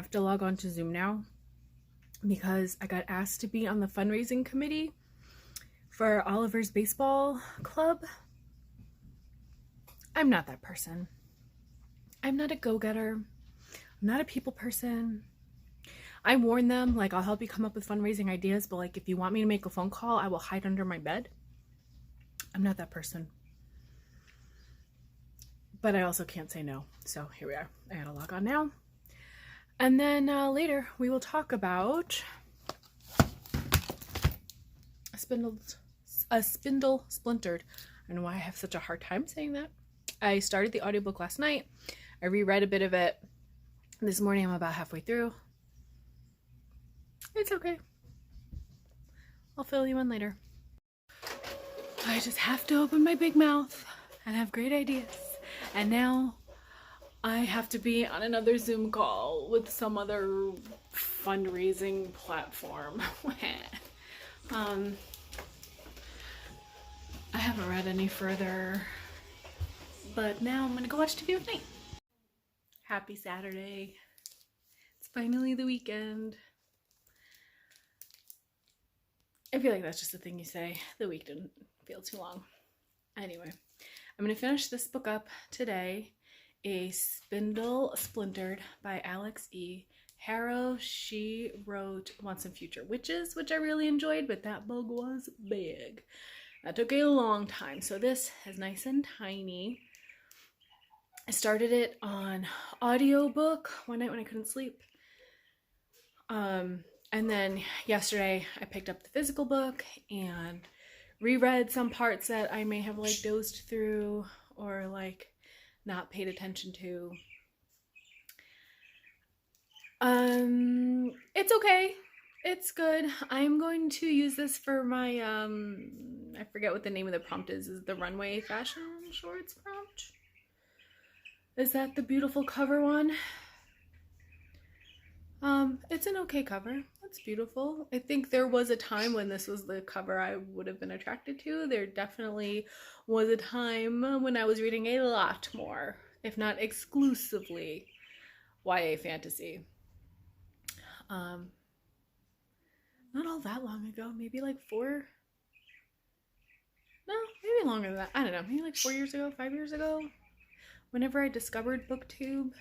have to log on to Zoom now because I got asked to be on the fundraising committee for Oliver's baseball club. I'm not that person. I'm not a go-getter. I'm not a people person. I warn them, like, I'll help you come up with fundraising ideas, but like, if you want me to make a phone call, I will hide under my bed. I'm not that person. But I also can't say no. So here we are. I gotta log on now. And then later we will talk about Spindle Splintered. I don't know why I have such a hard time saying that. I started the audiobook last night. I reread a bit of it. This morning I'm about halfway through. It's okay. I'll fill you in later. I just have to open my big mouth and have great ideas. And now I have to be on another Zoom call with some other fundraising platform. I haven't read any further, but now I'm gonna go watch TV with Nate. Happy Saturday. It's finally the weekend. I feel like that's just a thing you say. The week didn't feel too long. Anyway, I'm gonna finish this book up today. A Spindle Splintered by Alex E. Harrow. She wrote Once and Future Witches, which I really enjoyed, but that book was big. That took a long time. So this is nice and tiny. I started it on audiobook one night when I couldn't sleep. And then yesterday I picked up the physical book and reread some parts that I may have like dozed through or like not paid attention to. It's okay. It's good. I'm going to use this for my I forget what the name of the prompt is the runway fashion shorts prompt? Is that the beautiful cover one? It's an okay cover. It's beautiful. I think there was a time when this was the cover I would have been attracted to. There definitely was a time when I was reading a lot more, if not exclusively, YA fantasy. Not all that long ago, maybe like maybe longer than that. I don't know, maybe like 4 years ago, 5 years ago, whenever I discovered BookTube,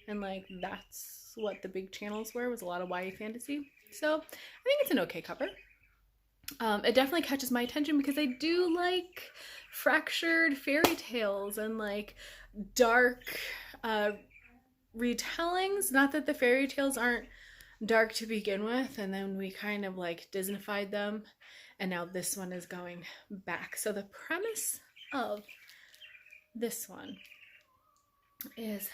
and like that's what the big channels were, was a lot of YA fantasy. So I think it's an okay cover. It definitely catches my attention because I do like fractured fairy tales and like dark retellings. Not that the fairy tales aren't dark to begin with, and then we kind of like Disneyfied them, and now this one is going back. So the premise of this one is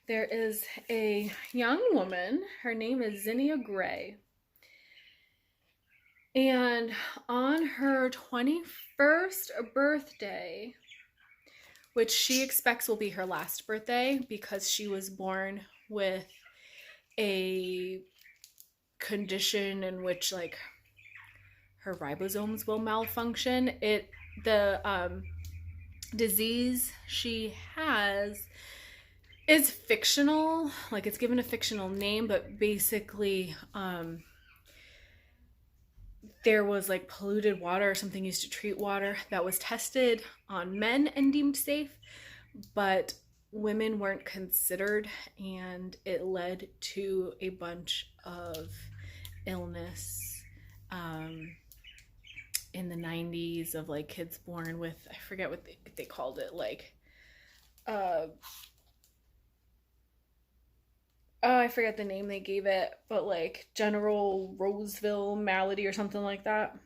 there is a young woman, her name is Zinnia Gray, and on her 21st birthday, which she expects will be her last birthday because she was born with a condition in which like her ribosomes will malfunction. The disease she has is fictional, like it's given a fictional name, but basically there was like polluted water or something used to treat water that was tested on men and deemed safe, but women weren't considered, and it led to a bunch of illness in the 90s of like kids born with, I forget what they called it, like I forget the name they gave it, but like General Roseville malady or something like that.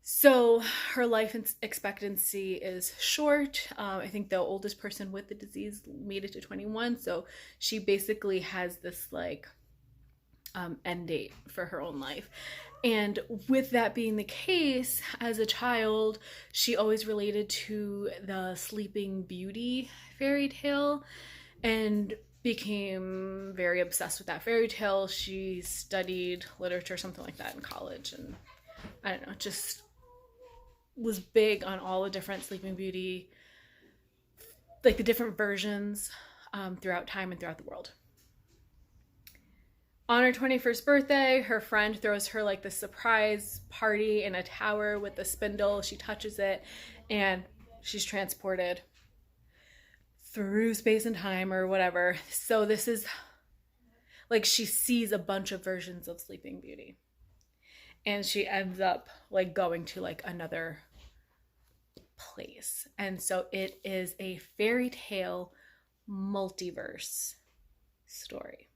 So her life expectancy is short. I think the oldest person with the disease made it to 21. So she basically has this like end date for her own life. And with that being the case, as a child, she always related to the Sleeping Beauty fairy tale and became very obsessed with that fairy tale. She studied literature, something like that in college, and I don't know, just was big on all the different Sleeping Beauty, like the different versions throughout time and throughout the world. On her 21st birthday, her friend throws her like the surprise party in a tower with the spindle. She touches it and she's transported through space and time or whatever. So this is like she sees a bunch of versions of Sleeping Beauty. And she ends up like going to like another place. And so it is a fairy tale multiverse story.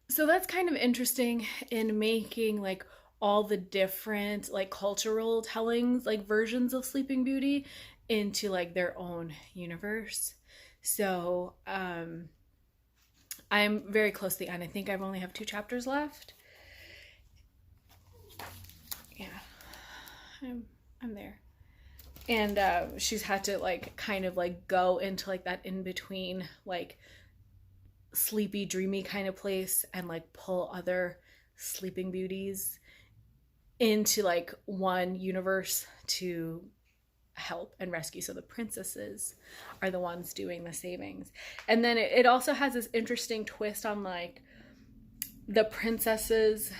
So that's kind of interesting in making like all the different like cultural tellings, like versions of Sleeping Beauty into like their own universe. So I'm very close to the end. I think I've only have 2 chapters left. Yeah, I'm there. And she's had to like kind of like go into like that in between like sleepy dreamy kind of place and like pull other Sleeping Beauties into like one universe to help and rescue. So the princesses are the ones doing the savings. And then it also has this interesting twist on like the princesses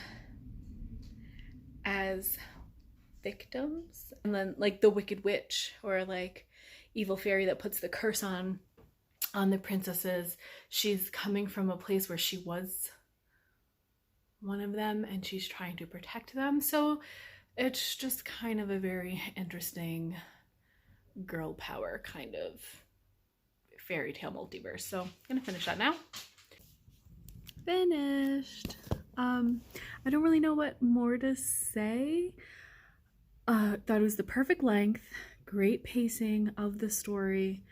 as victims, and then like the wicked witch or like evil fairy that puts the curse on the princesses. She's coming from a place where she was one of them and she's trying to protect them. So it's just kind of a very interesting girl power kind of fairy tale multiverse. So I'm gonna finish that now. Finished. I don't really know what more to say. Thought it was the perfect length, great pacing of the story.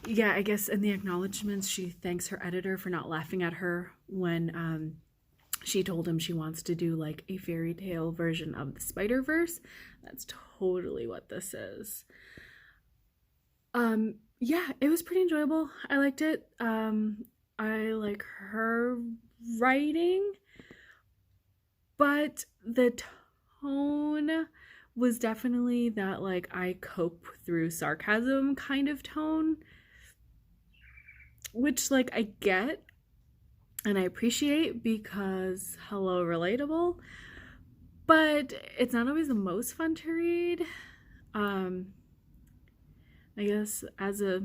Yeah, I guess in the acknowledgements, she thanks her editor for not laughing at her when she told him she wants to do like a fairy tale version of the Spider-Verse. That's totally what this is. Yeah, it was pretty enjoyable. I liked it. I like her writing, but the tone was definitely that like I cope through sarcasm kind of tone, which like I get and I appreciate because hello, relatable, but it's not always the most fun to read. I guess as a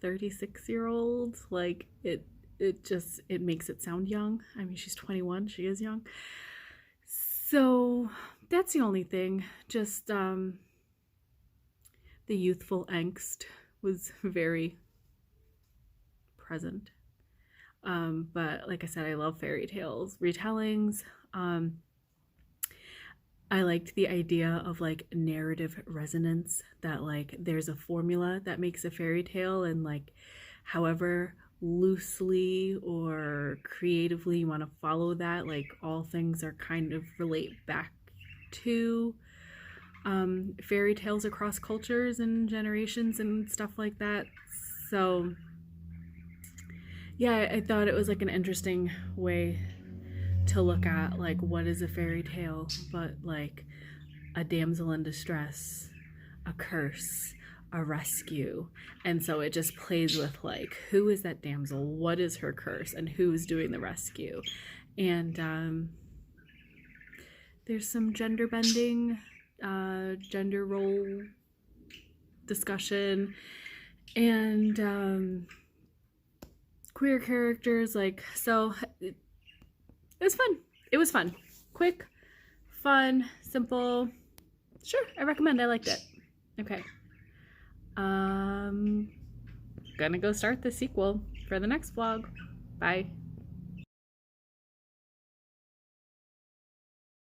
36-year-old, like it makes it sound young. I mean, she's 21, she is young. So that's the only thing. Just the youthful angst was very present. But like I said, I love fairy tales retellings. I liked the idea of like narrative resonance, that like there's a formula that makes a fairy tale, and like however loosely or creatively you want to follow that, like all things are kind of relate back to fairy tales across cultures and generations and stuff like that. So yeah, I thought it was like an interesting way to look at like what is a fairy tale, but like a damsel in distress, a curse, a rescue. And so it just plays with like, who is that damsel, what is her curse, and who's doing the rescue. And there's some gender bending, gender role discussion, and queer characters. Like, so it was fun. It was fun. Quick, fun, simple. Sure, I recommend. I liked it. Okay. Gonna go start the sequel for the next vlog. Bye.